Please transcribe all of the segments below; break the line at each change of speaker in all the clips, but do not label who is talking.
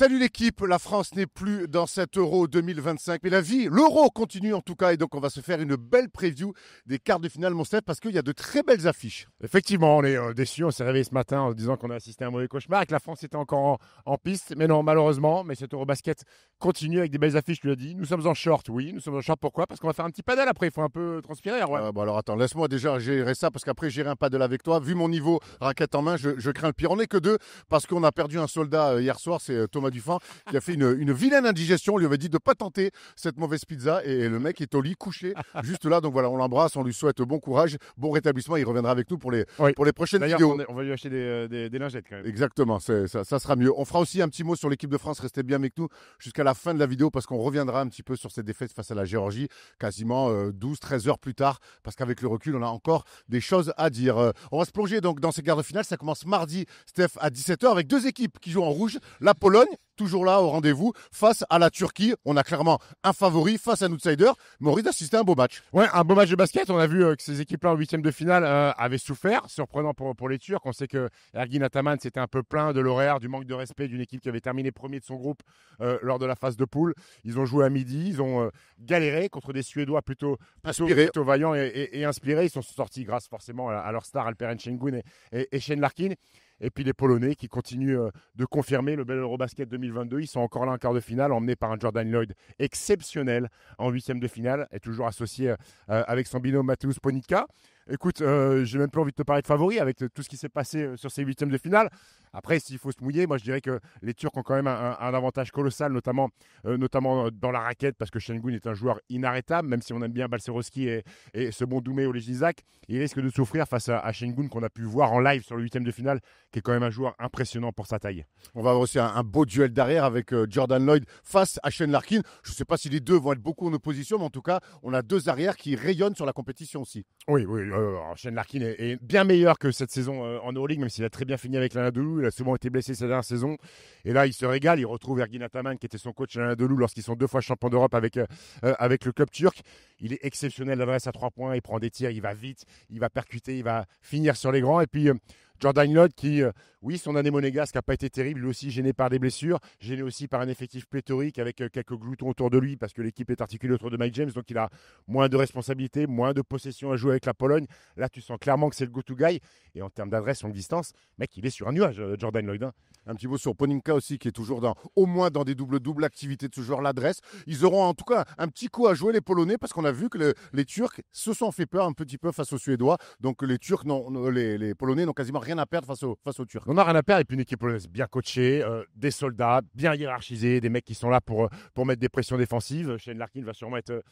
Salut l'équipe, la France n'est plus dans cet Euro 2025, mais l'Euro continue en tout cas, et donc on va se faire une belle preview des quarts de finale, mon Steph, parce qu'il y a de très belles affiches.
Effectivement, on est déçus, on s'est réveillé ce matin en se disant qu'on a assisté à un mauvais cauchemar et que la France était encore en piste, mais non, malheureusement, mais cet Eurobasket continue avec des belles affiches, tu l'as dit. Nous sommes en short, oui, nous sommes en short, pourquoi ? Parce qu'on va faire un petit paddle après, il faut un peu transpirer. Ouais.
Bon alors attends, laisse-moi déjà gérer ça, parce qu'après j'irai un paddle avec toi. Vu mon niveau raquette en main, je crains le pire. On n'est que deux, parce qu'on a perdu un soldat hier soir, c'est Thomas Dufan, qui a fait une vilaine indigestion. On lui avait dit de ne pas tenter cette mauvaise pizza, et le mec est au lit, couché, juste là. Donc voilà, on l'embrasse, on lui souhaite bon courage, bon rétablissement. Il reviendra avec nous pour les prochaines vidéos.
On va lui acheter des lingettes quand même.
Exactement, ça sera mieux. On fera aussi un petit mot sur l'équipe de France. Restez bien avec nous jusqu'à la fin de la vidéo, parce qu'on reviendra un petit peu sur cette défaite face à la Géorgie, quasiment 12-13 heures plus tard, parce qu'avec le recul, on a encore des choses à dire. On va se plonger donc dans ces quarts de finale. Ça commence mardi, Steph, à 17h, avec deux équipes qui jouent en rouge. La Pologne, toujours là au rendez-vous, face à la Turquie. On a clairement un favori face à un outsider. Maurice a assisté à un beau match.
Ouais, un beau match de basket. On a vu que ces équipes-là en huitième de finale avaient souffert. Surprenant pour les Turcs. On sait que Ergin Ataman s'était un peu plaint de l'horaire, du manque de respect d'une équipe qui avait terminé premier de son groupe lors de la phase de poule. Ils ont joué à midi, ils ont galéré contre des Suédois plutôt vaillants et inspirés. Ils sont sortis grâce forcément à leur star Alperen Şengün et Shane Larkin. Et puis les Polonais qui continuent de confirmer le bel Eurobasket 2022. Ils sont encore là en quart de finale, emmenés par un Jordan Lloyd exceptionnel en huitième de finale, et toujours associé avec son binôme Mateusz Ponica. Écoute, j'ai même pas envie de te parler de favoris avec tout ce qui s'est passé sur ces huitièmes de finale. Après, s'il faut se mouiller, moi je dirais que les Turcs ont quand même un avantage colossal, notamment dans la raquette, parce que Şengün est un joueur inarrêtable, même si on aime bien Balcerowski et ce bon Doumé Oleksiak. Il risque de souffrir face à Şengün qu'on a pu voir en live sur le huitième de finale, qui est quand même un joueur impressionnant pour sa taille.
On va avoir aussi un beau duel derrière avec Jordan Lloyd face à Shane Larkin. Je ne sais pas si les deux vont être beaucoup en opposition, mais en tout cas, on a deux arrières qui rayonnent sur la compétition aussi.
Oui. Shane Larkin est bien meilleur que cette saison en Euroleague, même s'il a très bien fini avec l'Anadolu. Il a souvent été blessé cette dernière saison. Et là, il se régale. Il retrouve Ergin Ataman, qui était son coach à l'Anadolu lorsqu'ils sont deux fois champions d'Europe avec le club turc. Il est exceptionnel d'adresse à 3 points. Il prend des tirs, il va vite, il va percuter, il va finir sur les grands. Et puis Jordan Lloyd qui, son année monégasque n'a pas été terrible, lui aussi gêné par des blessures, gêné aussi par un effectif pléthorique avec quelques gloutons autour de lui parce que l'équipe est articulée autour de Mike James, donc il a moins de responsabilités, moins de possession à jouer avec la Pologne. Là, tu sens clairement que c'est le go-to guy. Et en termes d'adresse, longue distance, mec, il est sur un nuage, Jordan Lloyd.
Un petit mot sur Poninka aussi, qui est toujours au moins dans des double-double activités de ce genre, l'adresse. Ils auront en tout cas un petit coup à jouer, les Polonais, parce qu'on a vu que les Turcs se sont fait peur un petit peu face aux Suédois. Donc les Polonais n'ont quasiment rien à perdre face aux Turcs.
On n'a rien à perdre, et puis une équipe polonaise bien coachée, des soldats bien hiérarchisés, des mecs qui sont là pour mettre des pressions défensives. Shane Larkin va sûrement être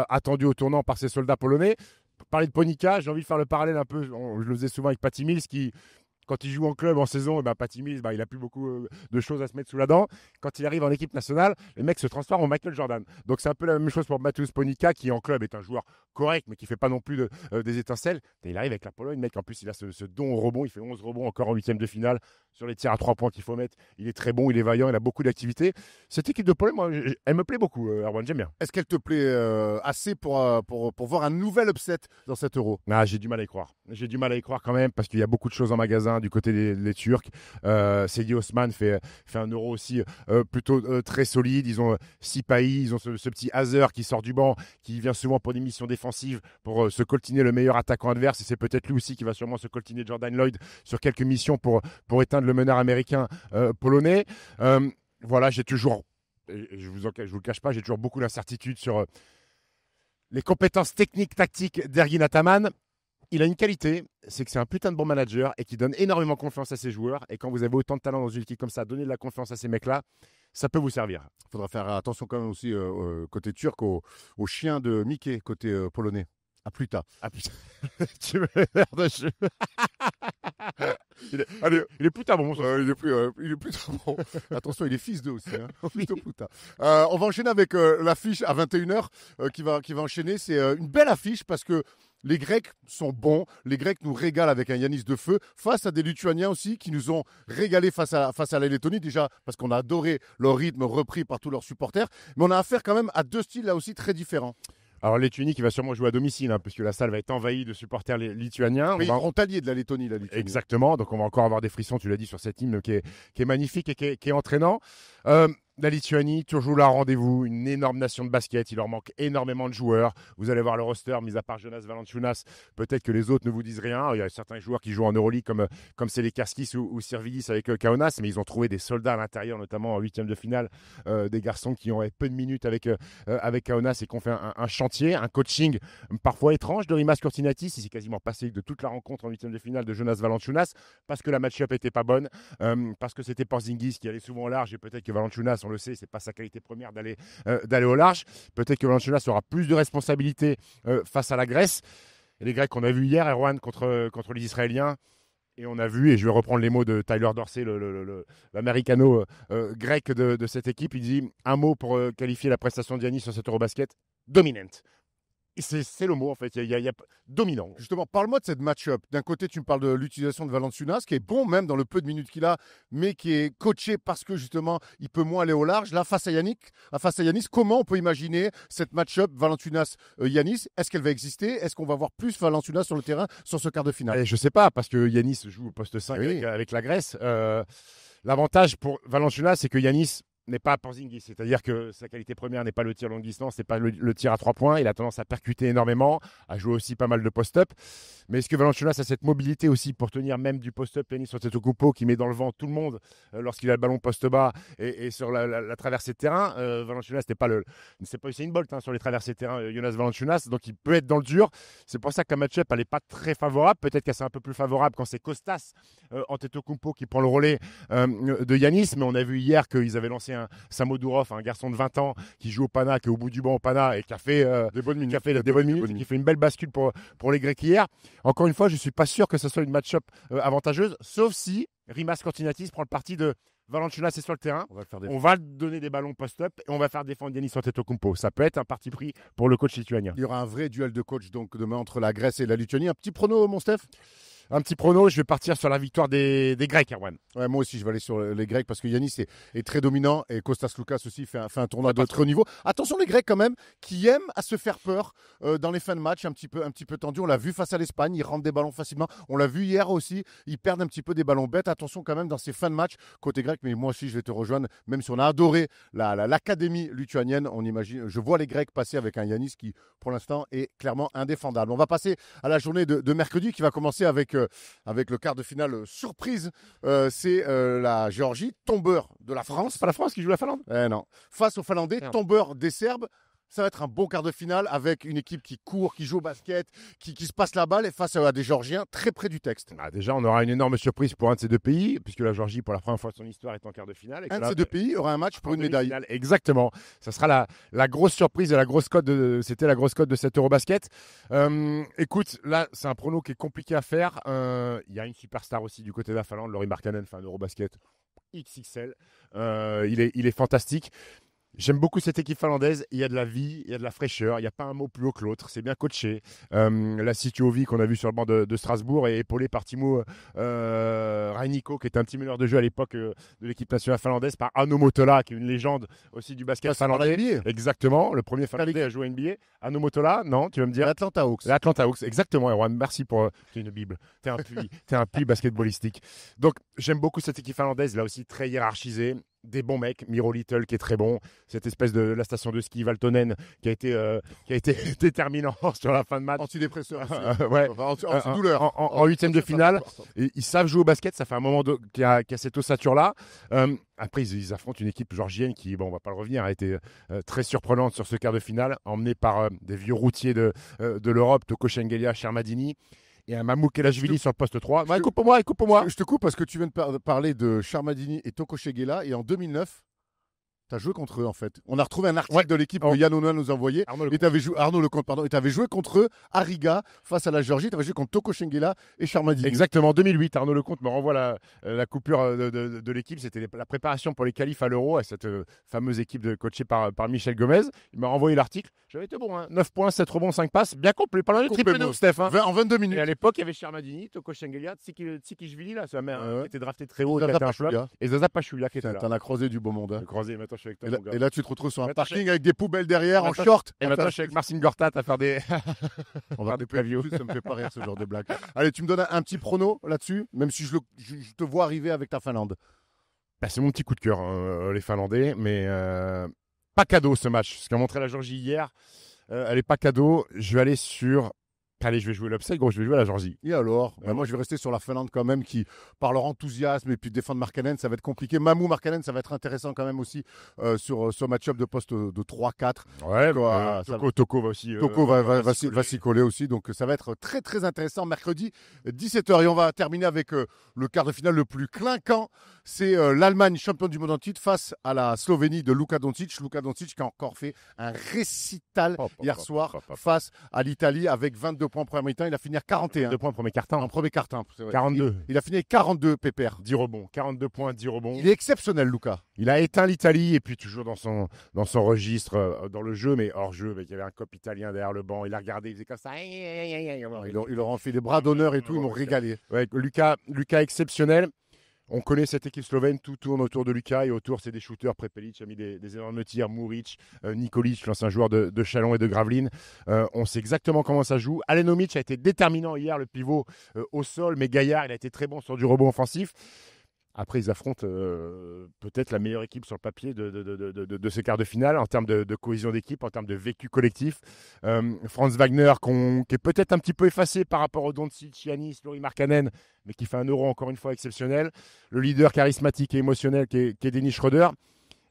attendu au tournant par ces soldats polonais. Pour parler de Ponica, j'ai envie de faire le parallèle un peu, je le faisais souvent avec Patty Mills, qui, quand il joue en club en saison, Patty Mills, il n'a plus beaucoup de choses à se mettre sous la dent. Quand il arrive en équipe nationale, le mec se transforme en Michael Jordan. Donc c'est un peu la même chose pour Mateusz Ponica, qui en club est un joueur correct, mais qui ne fait pas non plus des étincelles. Et il arrive avec la Pologne, mec, en plus il a ce don au rebond, il fait 11 rebonds encore en huitième de finale. Sur les tirs à 3 points qu'il faut mettre, il est très bon, il est vaillant, il a beaucoup d'activités. Cette équipe de Pologne, moi, elle me plaît beaucoup, Erwan, j'aime bien.
Est-ce qu'elle te plaît assez pour voir un nouvel upset dans cet Euro ?
J'ai du mal à y croire. J'ai du mal à y croire quand même, parce qu'il y a beaucoup de choses en magasin du côté des Turcs. Sedi Osman fait un Euro aussi plutôt très solide. Ils ont Sipahi, ils ont ce petit Hazer qui sort du banc, qui vient souvent pour des missions défensives, pour se coltiner le meilleur attaquant adverse. Et c'est peut-être lui aussi qui va sûrement se coltiner Jordan Lloyd sur quelques missions pour éteindre le meneur américain polonais. Voilà, j'ai toujours, je vous le cache pas, j'ai toujours beaucoup d'incertitudes sur les compétences techniques, tactiques d'Ergin Ataman. Il a une qualité, c'est que c'est un putain de bon manager et qui donne énormément confiance à ses joueurs. Et quand vous avez autant de talent dans une équipe comme ça, donner de la confiance à ces mecs-là, ça peut vous servir.
Il faudra faire attention quand même aussi côté turc au chien de Mickey, côté polonais. À plus tard.
Tu me merdes. Il est putain bon.
Il est putain bon. Attention, il est fils d'eux aussi. Plutôt putain. On va enchaîner avec l'affiche à 21h qui va enchaîner. C'est une belle affiche parce que les Grecs sont bons. Les Grecs nous régalent avec un Yanis de feu face à des Lituaniens aussi qui nous ont régalé face à la Lettonie. Déjà parce qu'on a adoré leur rythme repris par tous leurs supporters. Mais on a affaire quand même à deux styles là aussi très différents.
Alors, Lettonie qui va sûrement jouer à domicile, puisque la salle va être envahie de supporters lituaniens.
Mais ils seront alliés de la Lettonie,
Exactement, donc on va encore avoir des frissons, tu l'as dit, sur cet hymne qui est magnifique et qui est entraînant. La Lituanie, toujours là, rendez-vous, une énorme nation de basket. Il leur manque énormément de joueurs. Vous allez voir le roster, mis à part Jonas Valanciunas. Peut-être que les autres ne vous disent rien. Il y a certains joueurs qui jouent en Euroleague, comme Selekarskis ou Sirvidis avec Kaunas, mais ils ont trouvé des soldats à l'intérieur, notamment en huitième de finale, des garçons qui ont peu de minutes avec Kaunas et qui ont fait un chantier, un coaching parfois étrange de Rimas Kurtinatis. Il s'est quasiment passé de toute la rencontre en huitième de finale de Jonas Valanciunas parce que la match-up n'était pas bonne, parce que c'était Porzingis qui allait souvent au large et peut-être que Valanciunas, on le sait, c'est pas sa qualité première d'aller au large. Peut-être que Valanciunas aura plus de responsabilités face à la Grèce. Et les Grecs qu'on a vu hier, Erwan, contre les Israéliens, et on a vu, et je vais reprendre les mots de Tyler Dorsey, l'américano grec de cette équipe, il dit un mot pour qualifier la prestation de Giannis sur cet Eurobasket: dominant. C'est le mot en fait, il y a dominant.
Justement, parle-moi de cette match-up. D'un côté, tu me parles de l'utilisation de Valanciunas, qui est bon même dans le peu de minutes qu'il a, mais qui est coaché parce que justement, il peut moins aller au large. Là, face à Yanis, comment on peut imaginer cette match-up Valanciunas-Yanis? Est-ce qu'elle va exister? Est-ce qu'on va voir plus Valanciunas sur le terrain sur ce quart de finale?
Je ne sais pas, parce que Yanis joue au poste 5 avec la Grèce. L'avantage pour Valanciunas, c'est que Yanis n'est pas Porzingis, c'est-à-dire que sa qualité première n'est pas le tir longue distance, c'est pas le tir à 3 points. Il a tendance à percuter énormément, à jouer aussi pas mal de post-up. Mais est-ce que Valanciunas a cette mobilité aussi pour tenir même du post-up? Giannis Antetokounmpo qui met dans le vent tout le monde lorsqu'il a le ballon poste bas et sur la traversée de terrain. Valanciunas n'est pas c'est pas Usain Bolt sur les traversées de terrain, Jonas Valanciunas, donc il peut être dans le dur. C'est pour ça que la match-up elle n'est pas très favorable. Peut-être qu'elle est un peu plus favorable quand c'est Kostas Antetokounmpo qui prend le relais de Giannis, mais on a vu hier qu'ils avaient lancé un Samodurov, un garçon de 20 ans qui joue au Pana, qui est au bout du banc au Pana et qui a fait des bonnes minutes, qui fait une belle bascule pour les Grecs hier. Encore une fois, je ne suis pas sûr que ce soit une match-up avantageuse, sauf si Rimas Kurtinatis prend le parti de Valanciunas est sur le terrain, on va donner des ballons post-up et on va faire défendre Giannis Antetokounmpo. Ça peut être un parti pris pour le coach lituanien.
Il y aura un vrai duel de coach donc demain entre la Grèce et la Lituanie. Un petit prono, mon Steph?
Un petit prono, je vais partir sur la victoire des Grecs, Erwan.
Ouais, moi aussi, je vais aller sur les Grecs parce que Giannis est très dominant et Kostas Loukas aussi fait un tournoi de très haut niveau. Attention les Grecs quand même, qui aiment à se faire peur dans les fins de match un petit peu tendus. On l'a vu face à l'Espagne, ils rentrent des ballons facilement. On l'a vu hier aussi, ils perdent un petit peu des ballons bêtes. Attention quand même dans ces fins de match côté grec, mais moi aussi je vais te rejoindre. Même si on a adoré l'académie lituanienne, on imagine, je vois les Grecs passer avec un Giannis qui pour l'instant est clairement indéfendable. On va passer à la journée de mercredi qui va commencer avec le quart de finale surprise. C'est la Géorgie, tombeur de la France.
C'est pas la France qui joue la Finlande?
Non. Face aux Finlandais, tombeur des Serbes. Ça va être un bon quart de finale avec une équipe qui court, qui joue au basket, qui se passe la balle et face à des Géorgiens très près du texte.
Déjà, on aura une énorme surprise pour un de ces deux pays, puisque la Géorgie, pour la première fois de son histoire, est en quart de finale.
Un de ces deux pays aura un match pour une médaille.
Exactement. Ça sera la grosse surprise et la grosse cote c'était la grosse cote de cet Eurobasket. Écoute, là, c'est un prono qui est compliqué à faire. Il y a une superstar aussi du côté de la Finlande, Lauri Markkanen, fait un Eurobasket XXL. Il est fantastique. J'aime beaucoup cette équipe finlandaise. Il y a de la vie, il y a de la fraîcheur. Il n'y a pas un mot plus haut que l'autre. C'est bien coaché. La Situovi qu'on a vu sur le banc de Strasbourg est épaulée par Timo Rainikko, qui est un petit meneur de jeu à l'époque de l'équipe nationale finlandaise, par Hanno Motola, qui est une légende aussi du basket finlandais. Exactement. Le premier finlandais à jouer à NBA. Hanno Motola, non, tu vas me dire.
L'Atlanta Hawks.
L'Atlanta Hawks, exactement. Erwan, merci pour. Tu es une bible. Tu es un puits basketballistique. Donc, j'aime beaucoup cette équipe finlandaise. Là aussi, très hiérarchisée. Des bons mecs, Miro Little qui est très bon, cette espèce de la station de ski Valtonen qui a été déterminant sur la fin de match.
Antidépresseur.
Ouais.
Antidouleur.
En huitième de finale. Et ils savent jouer au basket, ça fait un moment qu'il y a cette ossature-là. Après, ils affrontent une équipe georgienne qui, bon, on va pas le revenir, a été très surprenante sur ce quart de finale, emmenée par des vieux routiers de l'Europe, Toko Shengelia, Shermadini. Et un Mamou Kelashvili sur le poste 3. Coupe-moi.
Je te coupe parce que tu viens de parler de Sharmadini et Toko Shegela. Et en 2009, tu as joué contre eux en fait. On a retrouvé un article de l'équipe que Yann Onoa nous a envoyé. Arnaud Lecomte, pardon. Et tu avais joué contre eux à Riga face à la Géorgie. Tu avais joué contre Toko Shengela et Sharmadini.
Exactement, en 2008. Arnaud Lecomte me renvoie la coupure de l'équipe. C'était la préparation pour les qualifs à l'Euro à cette fameuse équipe coachée par Michel Gomez. Il m'a renvoyé l'article. J'avais été bon, 9 points, 7 rebonds, 5 passes. Bien complet. Pas loin du triple de Steph.
En 22 minutes.
Et à l'époque, il y avait Sharmadini, Toko Shengelia, Tsikishvili, là, sa mère qui était drafté très haut, qui était un flop. Et Zaza Pachulia qui était là.
T'en as croisé du beau monde.
Croisé, maintenant je suis avec toi,
Et là,
mon gars.
et là, tu te retrouves sur un
Maintenant,
parking avec des poubelles derrière, en
Maintenant,
short.
Et maintenant, je suis avec Marcin Gortat à faire des.
On va
faire des
couper
previews.
plus, ça me fait pas rire ce genre de blague. Allez, tu me donnes un petit prono là-dessus, même si je te vois arriver avec ta Finlande.
Bah, c'est mon petit coup de cœur, les Finlandais, mais pas cadeau ce match. Ce qu'a montré la Géorgie hier, elle est pas cadeau. Je vais aller sur. Allez, je vais jouer l'upset, gros. Je vais jouer à la Géorgie.
Et alors moi, je vais rester sur la Finlande quand même, qui, par leur enthousiasme et puis défendre Markkanen, ça va être compliqué. Mamou Markkanen, ça va être intéressant quand même aussi sur ce match-up de poste de 3-4.
Ouais,
Quoi,
Toko va aussi.
Toko va s'y coller aussi, donc ça va être très très intéressant. Mercredi 17h, et on va terminer avec le quart de finale le plus clinquant. C'est l'Allemagne, championne du monde en titre, face à la Slovénie de Luka Doncic. Luka Doncic qui a encore fait un récital hier soir face à l'Italie avec 22 points en première mi-temps. Il a fini à 41.
2 points en premier quart-temps.
En premier quart-temps.
42.
Il a fini avec 42 pépères.
10 rebonds. 42 points, 10 rebonds.
Il est exceptionnel, Luka.
Il a éteint l'Italie et puis toujours dans son registre, dans le jeu, mais hors jeu. Il y avait un cop italien derrière le banc. Il a regardé, il faisait comme ça.
Ils leur ont fait des bras d'honneur et tout. Ils m'ont régalé.
Ouais, Luka exceptionnel. On connaît cette équipe slovène, tout tourne autour de Luka et autour, c'est des shooters. Prepelic a mis des énormes tirs, Muric, Nikolic, l'ancien joueur de Chalon et de Gravelines. On sait exactement comment ça joue. Alenomic a été déterminant hier, le pivot au sol, mais Gaillard, il a été très bon sur du rebond offensif. Après, ils affrontent peut-être la meilleure équipe sur le papier de ces quarts de finale en termes de cohésion d'équipe, en termes de vécu collectif. Franz Wagner, qui est peut-être un petit peu effacé par rapport au Doncic, Giannis, Lauri Markkanen, mais qui fait un euro encore une fois exceptionnel. Le leader charismatique et émotionnel qui est Dennis Schroeder.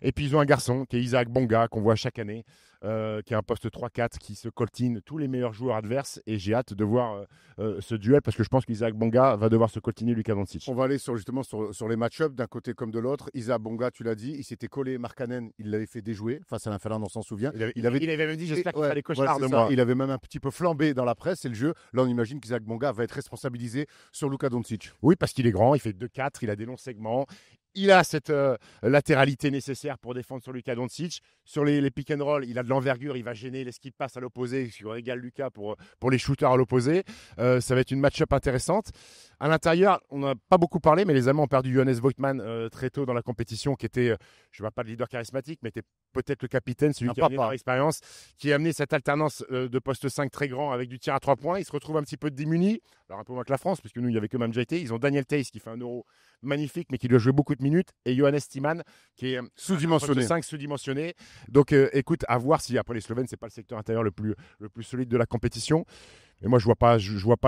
Et puis ils ont un garçon qui est Isaac Bonga, qu'on voit chaque année, qui est un poste 3-4, qui se coltine tous les meilleurs joueurs adverses. Et j'ai hâte de voir ce duel parce que je pense qu'Isaac Bonga va devoir se coltiner Luka Doncic.
On va aller justement sur les match-ups d'un côté comme de l'autre. Isaac Bonga, tu l'as dit, il s'était collé Markkanen, il l'avait fait déjouer face à la Finlande, on s'en souvient.
Il avait même dit j'espère qu'il fallait cauchemar de
ça.
moi.
Il avait même un petit peu flambé dans la presse, c'est le jeu. Là, on imagine qu'Isaac Bonga va être responsabilisé sur Luka Doncic.
Oui, parce qu'il est grand, il fait 2-4, il a des longs segments. Il a cette latéralité nécessaire pour défendre sur Luka Doncic. Sur les pick and roll, il a de l'envergure, il va gêner les skip pass à l'opposé, ce qui régale Luka pour les shooters à l'opposé. Ça va être une match-up intéressante. À l'intérieur, on n'a pas beaucoup parlé, mais les Allemands ont perdu Johannes Voigtmann très tôt dans la compétition, qui était, je ne vois pas de leader charismatique, mais était peut-être le capitaine, celui qui a amené leur expérience, qui a amené cette alternance de poste 5 très grand avec du tir à 3 points. Il se retrouve un petit peu démuni, alors un peu moins que la France, puisque nous, il n'y avait que Mamjaité. Ils ont Daniel Theis qui fait un euro magnifique, mais qui doit jouer beaucoup de minutes, et Johannes Timan, qui est
sous-dimensionné.
5 sous-dimensionné. Donc, écoute, à voir si après les Slovènes, c'est pas le secteur intérieur le plus solide de la compétition. Mais moi, je vois pas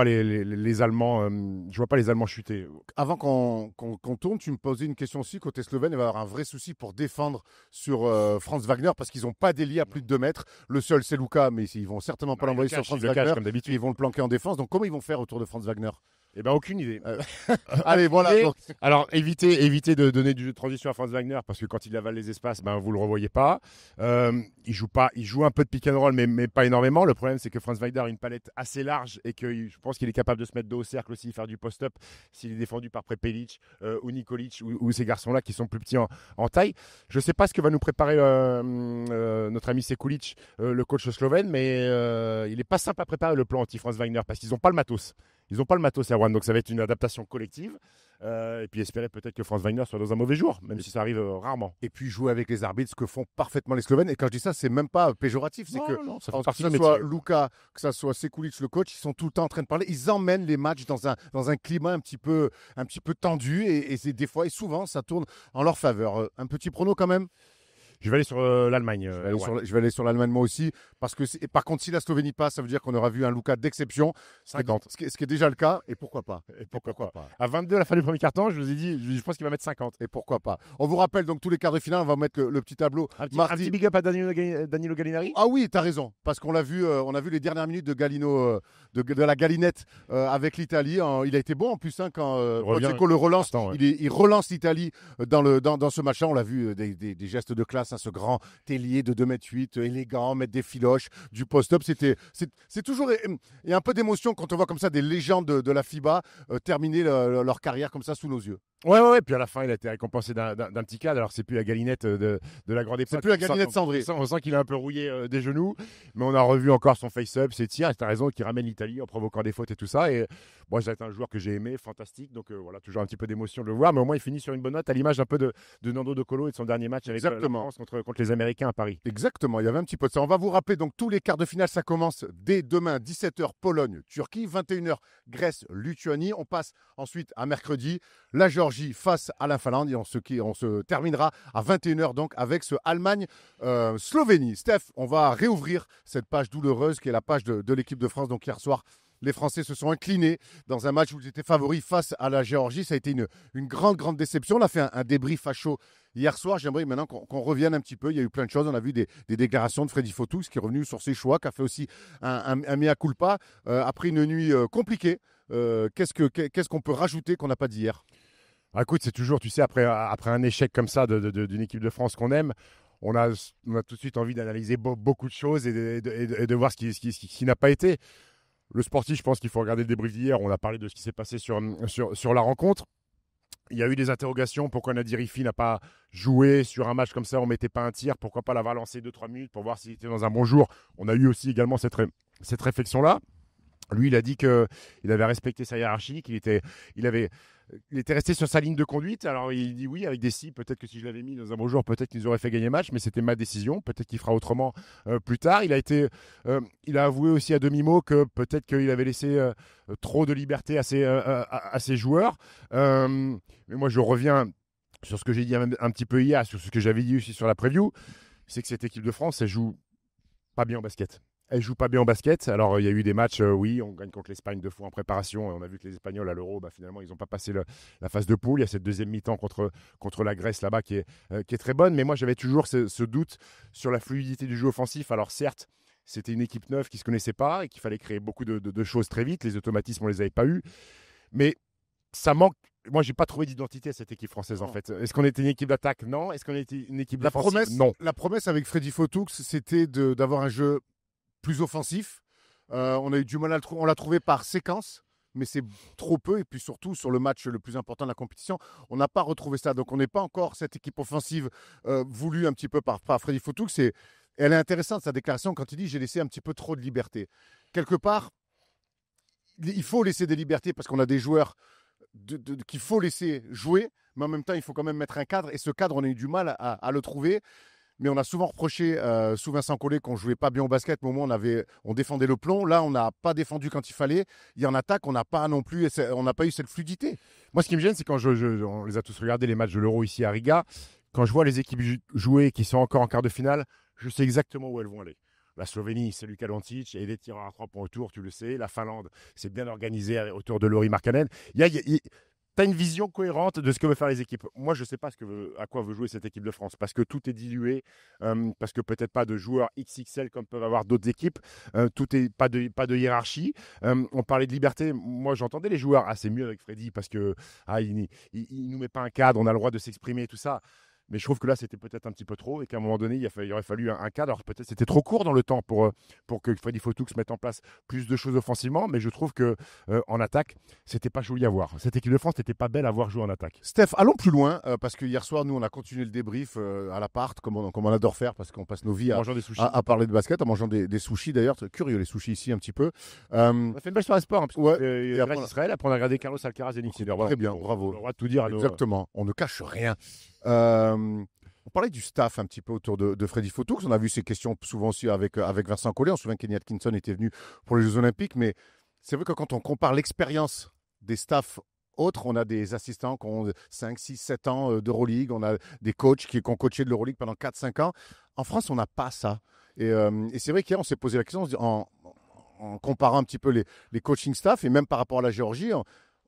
les Allemands, je vois pas les Allemands chuter.
Avant qu'on tourne, tu me posais une question aussi. Côté slovène, il va y avoir un vrai souci pour défendre sur Franz Wagner parce qu'ils n'ont pas d'ailier à plus de 2 mètres. Le seul, c'est Luka, mais ils vont certainement pas l'envoyer sur Franz Wagner.
Comme d'habitude.
Ils vont le planquer en défense. Donc, comment ils vont faire autour de Franz Wagner?
Eh ben, aucune idée.
Allez, voilà. Donc.
Alors, évitez de donner du jeu de transition à Franz Wagner parce que quand il avale les espaces, ben, vous le revoyez pas. Il joue un peu de pick and roll, mais pas énormément. Le problème, c'est que Franz Wagner a une palette assez large et que je pense qu'il est capable de se mettre dos au cercle aussi, faire du post-up s'il est défendu par Prepelic ou Nikolic ou ces garçons-là qui sont plus petits en taille. Je ne sais pas ce que va nous préparer notre ami Sekulic, le coach slovène, mais il n'est pas simple à préparer le plan anti-Franz Wagner parce qu'ils n'ont pas le matos. Ils n'ont pas le matos, Erwan, donc ça va être une adaptation collective. Et puis espérer peut-être que Franz Wagner soit dans un mauvais jour, même si ça arrive rarement.
Et puis jouer avec les arbitres, ce que font parfaitement les Slovènes. Et quand je dis ça, c'est même pas péjoratif. C'est que
que
ce soit Luka, que ce soit Sekulic, le coach, ils sont tout le temps en train de parler. Ils emmènent les matchs dans un climat un petit peu tendu. Et des fois, et souvent, ça tourne en leur faveur. Un petit prono quand même.
Je vais aller sur l'Allemagne.
Je vais aller sur l'Allemagne moi aussi. Parce que par contre, si la Slovénie passe, ça veut dire qu'on aura vu un Luka d'exception.
50.
Ce qui est déjà le cas. Et pourquoi pas.
À 22 à la fin du premier quart-temps, je vous ai dit, je pense qu'il va mettre 50.
Et pourquoi pas. On vous rappelle donc tous les quarts de finale. On va mettre le petit tableau.
Un petit big up à Danilo Gallinari.
Ah oui, tu as raison. Parce qu'on l'a vu, on a vu les dernières minutes de Galino, de la Gallinette avec l'Italie. Il a été bon en plus quand Pochettino le relance. Il relance l'Italie dans ce match-là. On l'a vu des gestes de classe, ce grand ailier de 2,8 m, élégant, mettre des filoches, du post-up. C'est toujours. Il y a un peu d'émotion quand on voit comme ça des légendes de la FIBA terminer leur carrière comme ça sous nos yeux.
Ouais. Puis à la fin, il a été récompensé d'un petit cadre. Alors, c'est plus la Gallinette de la grande époque.
C'est plus la Gallinette cendrée.
On sent qu'il est un peu rouillé des genoux. Mais on a revu encore son face-up, ses tirs. Et tu as raison, qu'il ramène l'Italie en provoquant des fautes et tout ça. Et Moi, ça a été un joueur que j'ai aimé, fantastique. Donc voilà, toujours un petit peu d'émotion de le voir. Mais au moins, il finit sur une bonne note, à l'image un peu de Nando De Colo et de son dernier match avec la France contre les Américains à Paris.
Exactement, il y avait un petit peu de ça. On va vous rappeler donc tous les quarts de finale, ça commence dès demain, 17h, Pologne-Turquie, 21h, Grèce-Lituanie. On passe ensuite à mercredi, la Géorgie face à la Finlande et on se terminera à 21h donc avec ce Allemagne-Slovénie. Steph, on va réouvrir cette page douloureuse qui est la page de l'équipe de France. Donc hier soir, les Français se sont inclinés dans un match où ils étaient favoris face à la Géorgie. Ça a été une grande déception. On a fait un débrief à chaud hier soir. J'aimerais maintenant qu'on revienne un petit peu. Il y a eu plein de choses. On a vu des déclarations de Freddy Fotoux qui est revenu sur ses choix, qui a fait aussi un mea culpa après une nuit compliquée. Qu'est-ce qu'on peut rajouter qu'on n'a pas dit hier?
Écoute, c'est toujours, tu sais, après un échec comme ça d'une équipe de France qu'on aime, on a tout de suite envie d'analyser beaucoup de choses et de voir ce qui n'a pas été. Le sportif, je pense qu'il faut regarder le débrief d'hier. On a parlé de ce qui s'est passé sur la rencontre. Il y a eu des interrogations. Pourquoi Nadir Riffi n'a pas joué sur un match comme ça? On ne mettait pas un tir. Pourquoi pas l'avoir lancé 2-3 minutes pour voir s'il était dans un bon jour? On a eu aussi également cette réflexion-là. Lui, il a dit qu'il avait respecté sa hiérarchie, qu'il était resté sur sa ligne de conduite. Alors, il dit oui, avec des si. Peut-être que si je l'avais mis dans un bon jour, peut-être qu'ils auraient fait gagner le match, mais c'était ma décision. Peut-être qu'il fera autrement plus tard. Il a avoué aussi à demi-mot que peut-être qu'il avait laissé trop de liberté à ses joueurs. Mais moi, je reviens sur ce que j'ai dit un petit peu hier, sur ce que j'avais dit aussi sur la preview. C'est que cette équipe de France, elle joue pas bien au basket. Elle joue pas bien au basket. Alors, il y a eu des matchs, oui, on gagne contre l'Espagne 2 fois en préparation. Et on a vu que les Espagnols à l'Euro, finalement, ils n'ont pas passé la phase de poule. Il y a cette deuxième mi-temps contre la Grèce là-bas qui est très bonne. Mais moi, j'avais toujours ce doute sur la fluidité du jeu offensif. Alors, certes, c'était une équipe neuve qui ne se connaissait pas et qu'il fallait créer beaucoup de choses très vite. Les automatismes, on ne les avait pas eus. Mais ça manque. Moi, je n'ai pas trouvé d'identité à cette équipe française, en fait. Est-ce qu'on était une équipe d'attaque? Non. Est-ce qu'on était une équipe défensive? Non.
La promesse avec Freddy Fotoux, c'était d'avoir un jeu plus offensif. On a eu du mal à le trouver. On l'a trouvé par séquence, mais c'est trop peu. Et puis surtout, sur le match le plus important de la compétition, on n'a pas retrouvé ça. Donc, on n'est pas encore cette équipe offensive voulue un petit peu par Freddy Fotoux. Elle est intéressante, sa déclaration, quand il dit « j'ai laissé un petit peu trop de liberté ». Quelque part, il faut laisser des libertés parce qu'on a des joueurs qu'il faut laisser jouer, mais en même temps, il faut quand même mettre un cadre. Et ce cadre, on a eu du mal à le trouver. Mais on a souvent reproché sous Vincent Collet qu'on ne jouait pas bien au basket, mais au moins on défendait le plomb. Là, on n'a pas défendu quand il fallait. Il y en attaque, on n'a pas non plus, on n'a pas eu cette fluidité.
Moi, ce qui me gêne, c'est quand on les a tous regardés, les matchs de l'Euro ici à Riga, quand je vois les équipes jouer qui sont encore en quart de finale, je sais exactement où elles vont aller. La Slovénie, c'est Luka Doncic, il y a des tireurs à 3 points autour, tu le sais. La Finlande, c'est bien organisé autour de Lauri Markkanen. Tu as une vision cohérente de ce que veulent faire les équipes. Moi, je ne sais pas à quoi veut jouer cette équipe de France, parce que tout est dilué, parce que peut-être pas de joueurs XXL comme peuvent avoir d'autres équipes, tout est pas de hiérarchie. On parlait de liberté. Moi, j'entendais les joueurs, c'est mieux avec Freddy, parce que il nous met pas un cadre, on a le droit de s'exprimer, tout ça. Mais je trouve que là, c'était peut-être un petit peu trop et qu'à un moment donné, il aurait fallu un cadre. Alors peut-être c'était trop court dans le temps pour que Freddy Fotoux mette en place plus de choses offensivement. Mais je trouve qu'en attaque, c'était pas joli à voir. Cette équipe de France n'était pas belle à voir jouer en attaque.
Steph, allons plus loin parce que hier soir, nous, on a continué le débrief à l'appart, comme on adore faire parce qu'on passe nos vies à parler de basket, en mangeant des sushis d'ailleurs. C'est curieux les sushis ici un petit peu.
On a fait une belle soirée sport.
Ouais,
Israël, après on a regardé Carlos Alcaraz et Nick Sinner.
Très bien, bravo.
On a le droit de tout dire.
Exactement, on ne cache rien. On parlait du staff un petit peu autour de Freddy Fotoux. On a vu ces questions souvent aussi avec Vincent Collet. On se souvient qu'Kenny Atkinson était venu pour les Jeux Olympiques. Mais c'est vrai que quand on compare l'expérience des staffs autres, on a des assistants qui ont 5, 6, 7 ans d'Euroleague. On a des coachs qui ont coaché de l'Euroleague pendant 4, 5 ans. En France, on n'a pas ça. Et c'est vrai qu'hier, on s'est posé la question en comparant un petit peu les coaching staff et même par rapport à la Géorgie.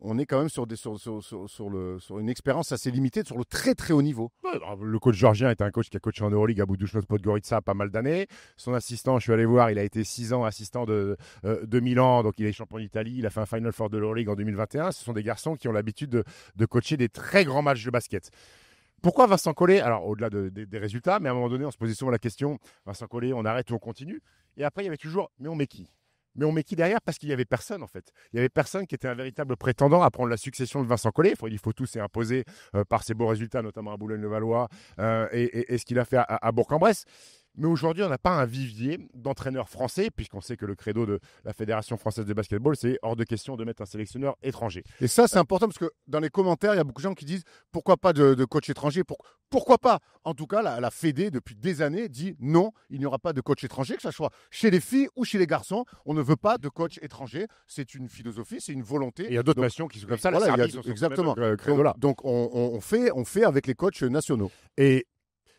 On est quand même sur une expérience assez limitée, sur le très très haut niveau.
Le coach georgien est un coach qui a coaché en Euroleague à Budućnost Podgorica pas mal d'années. Son assistant, je suis allé voir, il a été 6 ans assistant de Milan, donc il est champion d'Italie. Il a fait un Final Four de l'Euroleague en 2021. Ce sont des garçons qui ont l'habitude de coacher des très grands matchs de basket. Pourquoi Vincent Collet? Alors, au-delà des résultats, mais à un moment donné, on se posait souvent la question, Vincent Collet, on arrête ou on continue? Et après, il y avait toujours, mais on met qui? Mais on met qui derrière? Parce qu'il n'y avait personne, en fait. Il n'y avait personne qui était un véritable prétendant à prendre la succession de Vincent Collet. Freddy Fotoux s'est imposé par ses beaux résultats, notamment à Boulogne-le-Valois et ce qu'il a fait à Bourg-en-Bresse. Mais aujourd'hui, on n'a pas un vivier d'entraîneurs français, puisqu'on sait que le credo de la Fédération française de basketball, c'est hors de question de mettre un sélectionneur étranger.
Et ça, c'est important parce que dans les commentaires, il y a beaucoup de gens qui disent pourquoi pas de coach étranger, pourquoi pas. En tout cas, la Fédé, depuis des années, dit non, il n'y aura pas de coach étranger, que ce soit chez les filles ou chez les garçons. On ne veut pas de coach étranger. C'est une philosophie, c'est une volonté.
Et il y a d'autres nations qui sont comme ça.
Voilà,
la Serbie,
exactement.
Donc,
on fait avec les coachs nationaux.
Et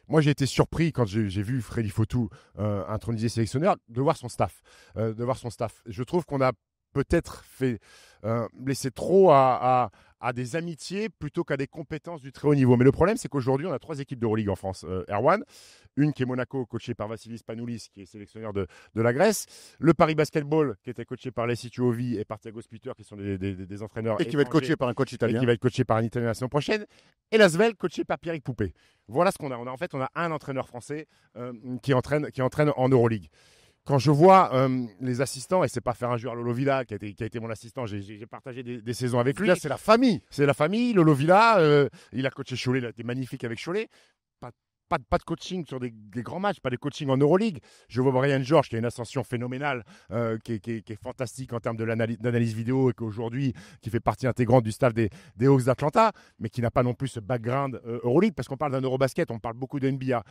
moi, j'ai été surpris quand j'ai vu Freddy Fotou intronisé sélectionneur de voir son staff. Je trouve qu'on a peut-être laissé trop à des amitiés plutôt qu'à des compétences du très haut niveau. Mais le problème, c'est qu'aujourd'hui, on a 3 équipes d'Euroleague en France. Erwan, une qui est Monaco, coachée par Vassilis Panoulis, qui est sélectionneur de la Grèce. Le Paris Basketball, qui était coaché par Leslie Tuovi et par Thiago Splitter, qui sont des entraîneurs
et qui va être coaché par un coach italien.
Et qui va être coaché par un Italien la saison prochaine. Et l'Asvel, coaché par Pierrick Poupé. Voilà ce qu'on a. En fait, on a un entraîneur français qui entraîne en Euroleague. Quand je vois les assistants, et c'est pas faire un joueur Lolo Villa qui a été mon assistant, j'ai partagé des saisons avec lui.
Là, c'est la famille.
C'est la famille. Lolo Villa, il a coaché Cholet, il a été magnifique avec Cholet. Pas de coaching sur des grands matchs, pas de coaching en Euroleague. Je vois Brian George qui a une ascension phénoménale, qui est fantastique en termes d'analyse vidéo et qu'aujourd'hui, qui fait partie intégrante du staff des Hawks d'Atlanta, mais qui n'a pas non plus ce background Euroleague, parce qu'on parle d'un Eurobasket, on parle beaucoup de NBA.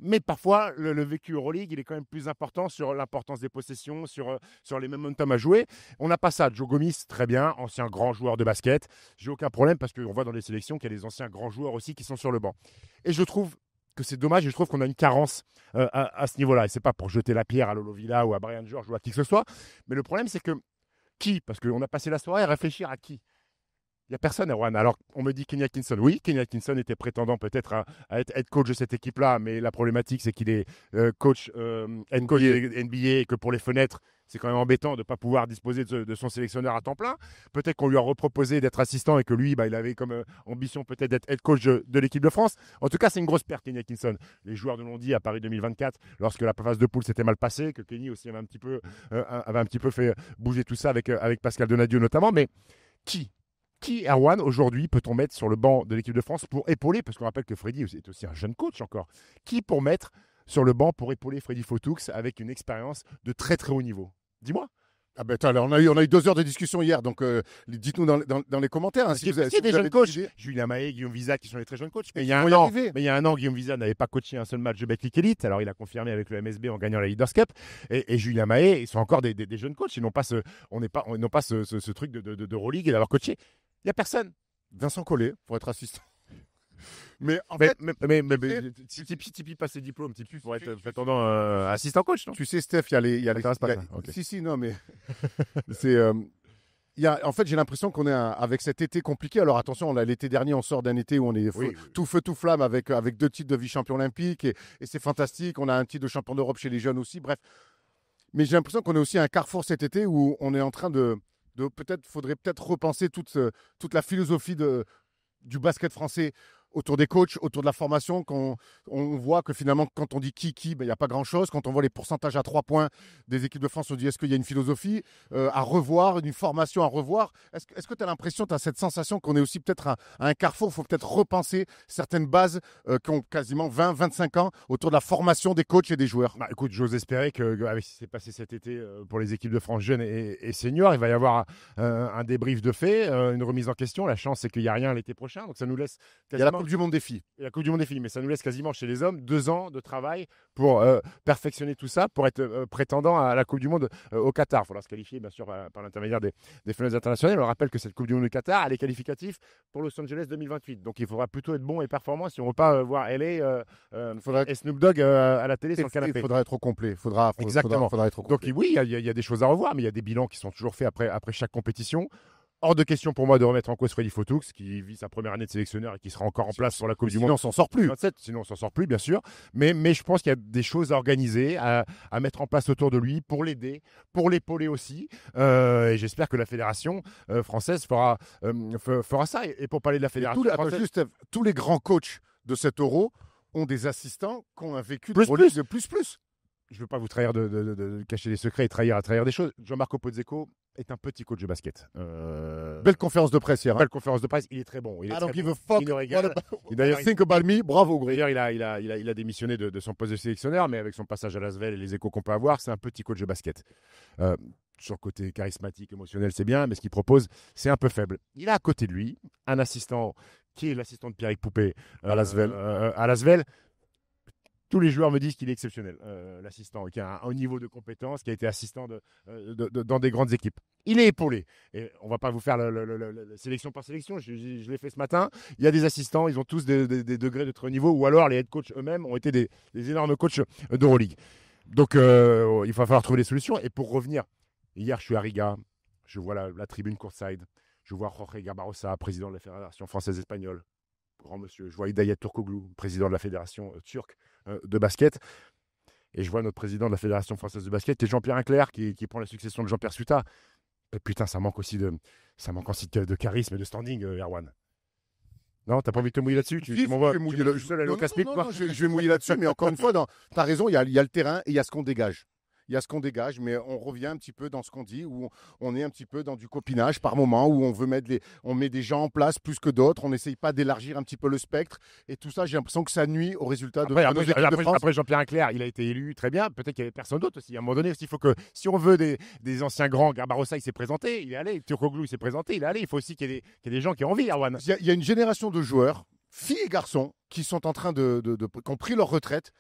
Mais parfois, le vécu Euroleague, il est quand même plus important sur l'importance des possessions, sur les momentum à jouer. On n'a pas ça. Joe Gomis, très bien, ancien grand joueur de basket. J'ai aucun problème parce qu'on voit dans les sélections qu'il y a des anciens grands joueurs aussi qui sont sur le banc. Et je trouve que c'est dommage et je trouve qu'on a une carence à ce niveau-là. Et ce n'est pas pour jeter la pierre à Lolo Villa ou à Brian George ou à qui que ce soit. Mais le problème, c'est que parce qu'on a passé la soirée à réfléchir à qui. Il n'y a personne, Erwan. Alors, on me dit Kenny Atkinson. Oui, Kenny Atkinson était prétendant peut-être à être coach de cette équipe-là, mais la problématique, c'est qu'il est coach NBA et que pour les fenêtres, c'est quand même embêtant de ne pas pouvoir disposer de son sélectionneur à temps plein. Peut-être qu'on lui a reproposé d'être assistant et que lui, il avait comme ambition peut-être d'être head coach de l'équipe de France. En tout cas, c'est une grosse perte, Kenny Atkinson. Les joueurs nous l'ont dit à Paris 2024, lorsque la phase de poule s'était mal passée, que Kenny aussi avait un petit peu fait bouger tout ça avec Pascal Donadio notamment. Mais qui, Erwan, aujourd'hui, peut-on mettre sur le banc de l'équipe de France pour épauler, parce qu'on rappelle que Freddy est aussi un jeune coach encore, qui pour mettre sur le banc pour épauler Freddy Fotoux avec une expérience de très très haut niveau? Dis-moi.
Ah ben, on a eu 2 heures de discussion hier, donc dites-nous dans les commentaires. Hein,
si des jeunes coachs. Julien Mahé, Guillaume Visa, qui sont les très jeunes coachs. Mais il y a un an, Guillaume Visa n'avait pas coaché un seul match de Betclic Elite. Alors il a confirmé avec le MSB en gagnant la Leaders Cup. Et Julien Mahé, ils sont encore des jeunes coachs. Ils n'ont pas ce truc de Euroleague et d'avoir coaché. Il n'y a personne.
Vincent Collet, pour être assistant.
Mais Tipeee passe ses diplômes, Tipeee pour être prétendant assistant coach, non?
Tu sais, Steph, il y a les. Si, non, mais c'est. En fait, j'ai l'impression qu'on est avec cet été compliqué. Alors attention, l'été dernier, on sort d'un été où on est tout feu, tout flamme avec 2 titres de vice-champion olympique et c'est fantastique. On a un titre de champion d'Europe chez les jeunes aussi. Bref. Mais j'ai l'impression qu'on est aussi à un carrefour cet été où on est en train faudrait peut-être repenser toute la philosophie du basket français autour des coachs, autour de la formation. On voit que finalement, quand on dit qui, il n'y a pas grand-chose. Quand on voit les pourcentages à 3 points des équipes de France, on dit est-ce qu'il y a une philosophie à revoir, une formation à revoir? Est-ce que tu as l'impression, tu as cette sensation qu'on est aussi peut-être à un carrefour? Il faut peut-être repenser certaines bases qui ont quasiment 20-25 ans autour de la formation des coachs et des joueurs.
Écoute, j'ose espérer qu'avec ce qui s'est passé cet été pour les équipes de France jeunes et seniors, il va y avoir un débrief de fait, une remise en question. La chance, c'est qu'il n'y a rien l'été prochain. Donc ça nous laisse quasiment...
Coupe du Monde des filles.
La Coupe du Monde des filles, mais ça nous laisse quasiment chez les hommes 2 ans de travail pour perfectionner tout ça, pour être prétendant à la Coupe du Monde au Qatar. Il faudra se qualifier, bien sûr, par l'intermédiaire des fenêtres internationales. On rappelle que cette Coupe du Monde du Qatar, elle est qualificative pour Los Angeles 2028. Donc il faudra plutôt être bon et performant si on ne veut pas voir LA et Snoop Dogg à la télé sur le canapé.
Il faudra être au complet.
Exactement.
Faudra être au complet.
Donc oui, il y a des choses à revoir, mais il y a des bilans qui sont toujours faits après chaque compétition. Hors de question pour moi de remettre en cause Freddy Fotoux, qui vit sa première année de sélectionneur et qui sera encore en place sur la Coupe du Monde.
Sinon, on s'en sort plus.
27, sinon, on s'en sort plus, bien sûr. Mais je pense qu'il y a des choses à organiser, à mettre en place autour de lui pour l'aider, pour l'épauler aussi. Et j'espère que la fédération française fera ça. Et pour parler de la fédération française...
tous les grands coachs de cet Euro ont des assistants qui ont un vécu
de
plus.
Je ne veux pas vous trahir de cacher des secrets et trahir des choses. Gianmarco Pozzecco est un petit coach de basket.
Belle conférence de presse hier.
Belle conférence de presse, il est très bon. Il est
I
très
don't give
bon.
a fuck.
Il nous régale.
Et d'ailleurs, think about me, bravo Greg.
D'ailleurs, il a démissionné de son poste de sélectionneur, mais avec son passage à Lasvel et les échos qu'on peut avoir, c'est un petit coach de basket. Sur le côté charismatique, émotionnel, c'est bien, mais ce qu'il propose, c'est un peu faible. Il a à côté de lui un assistant qui est l'assistant de Pierrick Poupé
À Lasvel.
À Lasvel. Tous les joueurs me disent qu'il est exceptionnel, l'assistant, qui a un haut niveau de compétence, qui a été assistant dans des grandes équipes. Il est épaulé. Et on ne va pas vous faire la sélection par sélection. Je l'ai fait ce matin. Il y a des assistants, ils ont tous des degrés de très haut niveau, ou alors les head coachs eux-mêmes ont été des énormes coachs d'Euroleague. Donc, il va falloir trouver des solutions. Et pour revenir, hier, je suis à Riga, je vois la tribune courtside, je vois Jorge Garbarosa, président de la Fédération française-espagnole, grand monsieur. Je vois Hidayet Turkoglu, président de la Fédération turque de basket. Et je vois notre président de la Fédération française de basket, et Jean-Pierre Inclerc, qui prend la succession de Jean-Pierre Suta. Et putain, ça manque aussi de charisme et de standing, Erwan. Non, t'as pas envie de te mouiller là-dessus? Tu m'envoies seul aller au casse-pipe, quoi.
Je vais mouiller là-dessus, mais encore une fois, t'as raison, il y a le terrain et il y a ce qu'on dégage. Il y a ce qu'on dégage, mais on revient un petit peu dans ce qu'on dit, où on est un petit peu dans du copinage par moment, où on met des gens en place plus que d'autres, on n'essaye pas d'élargir un petit peu le spectre, et tout ça, j'ai l'impression que ça nuit au résultat de nos équipes de France.
Après Jean-Pierre Inclerc, il a été élu très bien, peut-être qu'il n'y avait personne d'autre aussi. À un moment donné, il faut que, si on veut des anciens grands, Garbarosa, il s'est présenté, il est allé, Turkoglu, il s'est présenté, il est allé, il faut aussi qu'il y ait des gens qui ont envie, Erwan.
Il y a une génération de joueurs, filles et garçons, qui sont en train qui ont pris leur retraite.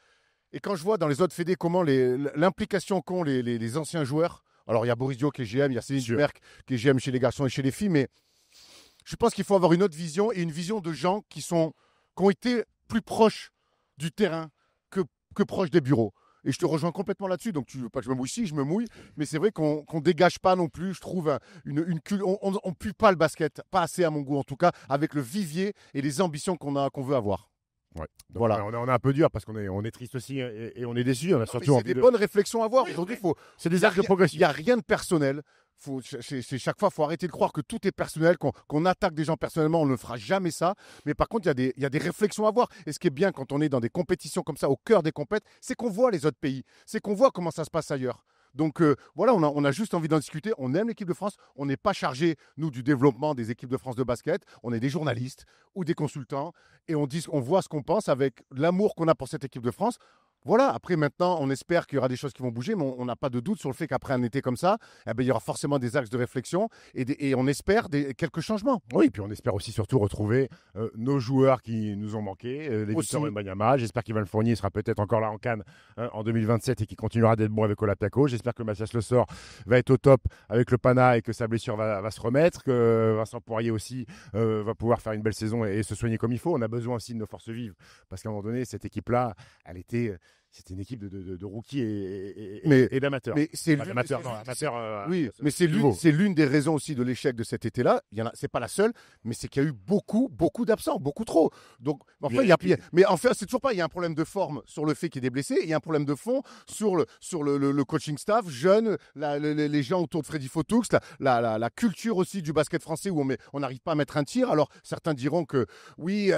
Et quand je vois dans les autres fédés comment l'implication qu'ont les anciens joueurs, alors il y a Boris Dio qui est GM, il y a Céline Berck qui est GM chez les garçons et chez les filles, mais je pense qu'il faut avoir une autre vision et une vision de gens qui ont été plus proches du terrain que proches des bureaux. Et je te rejoins complètement là-dessus, donc tu veux pas que je me mouille, si je me mouille, mais c'est vrai qu'on dégage pas non plus, je trouve, on pue pas le basket, pas assez à mon goût en tout cas, avec le vivier et les ambitions qu'on veut avoir.
Ouais. Donc,
voilà.
On est un peu dur parce qu'on est triste aussi et on est déçu. On a surtout
c'est des bonnes réflexions à avoir. Aujourd'hui,
c'est des actes de progression.
Il n'y a rien de personnel. Chaque fois, il faut arrêter de croire que tout est personnel, qu'on attaque des gens personnellement. On ne fera jamais ça. Mais par contre, il y a des réflexions à avoir. Et ce qui est bien quand on est dans des compétitions comme ça, au cœur des compètes, c'est qu'on voit les autres pays. C'est qu'on voit comment ça se passe ailleurs. Donc voilà, on a juste envie d'en discuter. On aime l'équipe de France. On n'est pas chargé, nous, du développement des équipes de France de basket. On est des journalistes ou des consultants. Et on voit ce qu'on pense avec l'amour qu'on a pour cette équipe de France. Voilà, après maintenant, on espère qu'il y aura des choses qui vont bouger, mais on n'a pas de doute sur le fait qu'après un été comme ça, il y aura forcément des axes de réflexion et on espère quelques changements.
Oui, puis on espère aussi surtout retrouver nos joueurs qui nous ont manqué, les Victor Wembanyama. J'espère qu'Ivan Fournier sera peut-être encore là en Cannes en 2027 et qu'il continuera d'être bon avec Olympiakos. J'espère que Mathias Le Sort va être au top avec le Pana et que sa blessure va se remettre, que Vincent Poirier aussi va pouvoir faire une belle saison et se soigner comme il faut. On a besoin aussi de nos forces vives parce qu'à un moment donné, cette équipe-là, c'était une équipe de rookies et d'amateurs.
Mais c'est mais c'est l'une des raisons aussi de l'échec de cet été-là. C'est pas la seule, mais c'est qu'il y a eu beaucoup d'absents, beaucoup trop. Donc, c'est toujours pas. Il y a un problème de forme sur le fait qu'il y ait des blessés. Il y a un problème de fond sur le coaching staff jeune, les gens autour de Freddy Fotoux, la culture aussi du basket français où on n'arrive pas à mettre un tir. Alors certains diront que oui,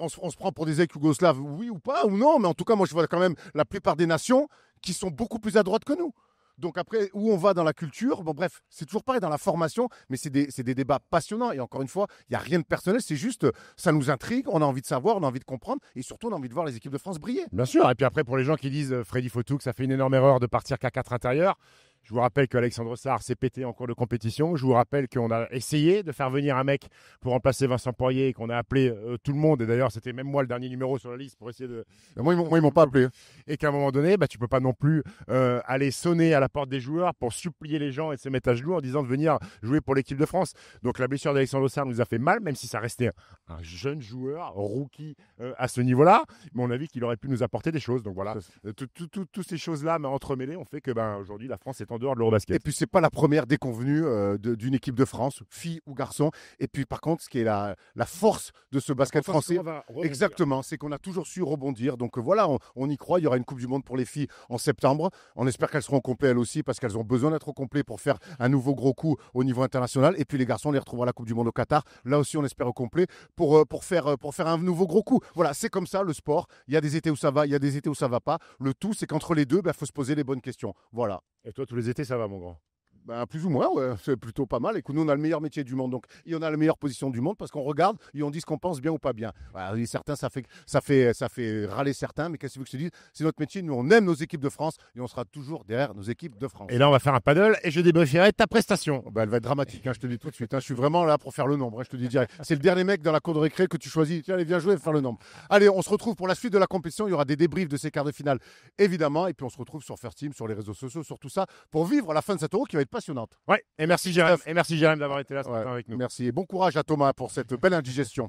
on se prend pour des ex-yougoslaves, oui ou pas ou non, mais en tout cas, moi je vois quand même la plupart des nations qui sont beaucoup plus à droite que nous. Donc après, où on va dans la culture, bon bref, c'est toujours pareil dans la formation, mais c'est des débats passionnants. Et encore une fois, il n'y a rien de personnel, c'est juste, ça nous intrigue, on a envie de savoir, on a envie de comprendre, et surtout on a envie de voir les équipes de France briller.
Bien sûr, et puis après pour les gens qui disent Freddy Fotoux, ça fait une énorme erreur de partir qu'à 4 intérieurs. Je vous rappelle qu'Alexandre Sarr s'est pété en cours de compétition. Je vous rappelle qu'on a essayé de faire venir un mec pour remplacer Vincent Poirier et qu'on a appelé tout le monde. Et d'ailleurs, c'était même moi le dernier numéro sur la liste pour essayer de...
Moi, ils m'ont pas appelé.
Et qu'à un moment donné, tu peux pas non plus aller sonner à la porte des joueurs pour supplier les gens et se mettre à genoux en disant de venir jouer pour l'équipe de France. Donc la blessure d'Alexandre Sarr nous a fait mal, même si ça restait un jeune joueur, rookie à ce niveau-là. Mais on a vu qu'il aurait pu nous apporter des choses. Donc voilà, toutes ces choses-là entremêlées ont fait que aujourd'hui, la France est en dehors de l'Eurobasket.
Et puis, c'est pas la première déconvenue d'une équipe de France, fille ou garçon. Et puis, par contre, ce qui est la force de ce basket français, exactement, c'est qu'on a toujours su rebondir. Donc voilà, on y croit. Il y aura une Coupe du Monde pour les filles en septembre. On espère qu'elles seront complètes elles aussi parce qu'elles ont besoin d'être complètes pour faire un nouveau gros coup au niveau international. Et puis, les garçons, on les retrouvera à la Coupe du Monde au Qatar. Là aussi, on espère au complet pour faire un nouveau gros coup. Voilà, c'est comme ça le sport. Il y a des étés où ça va, il y a des étés où ça va pas. Le tout, c'est qu'entre les deux, faut se poser les bonnes questions. Voilà.
Et toi, tous les étés, ça va, mon grand?
Ben, plus ou moins, ouais, c'est plutôt pas mal. Écoute, nous, on a le meilleur métier du monde, donc, et on a la meilleure position du monde parce qu'on regarde et on dit ce qu'on pense bien ou pas bien. Voilà, et certains, ça fait râler certains, mais qu'est-ce que je te dis? C'est notre métier. Nous, on aime nos équipes de France et on sera toujours derrière nos équipes de France.
Et là, on va faire un paddle et je débrieferai ta prestation.
Ben, elle va être dramatique, hein, je te dis tout de suite. Hein. Je suis vraiment là pour faire le nombre. Hein, je te dis direct. C'est le dernier mec dans la cour de récré que tu choisis. Tiens, allez, viens jouer et faire le nombre. Allez, on se retrouve pour la suite de la compétition. Il y aura des débriefs de ces quarts de finale, évidemment. Et puis, on se retrouve sur First Team, sur les réseaux sociaux, sur tout ça, pour vivre la fin de cet Euro qui va être passionnante.
Ouais, et merci Jérém d'avoir été là ce matin avec nous.
Merci et bon courage à Thomas pour cette belle indigestion.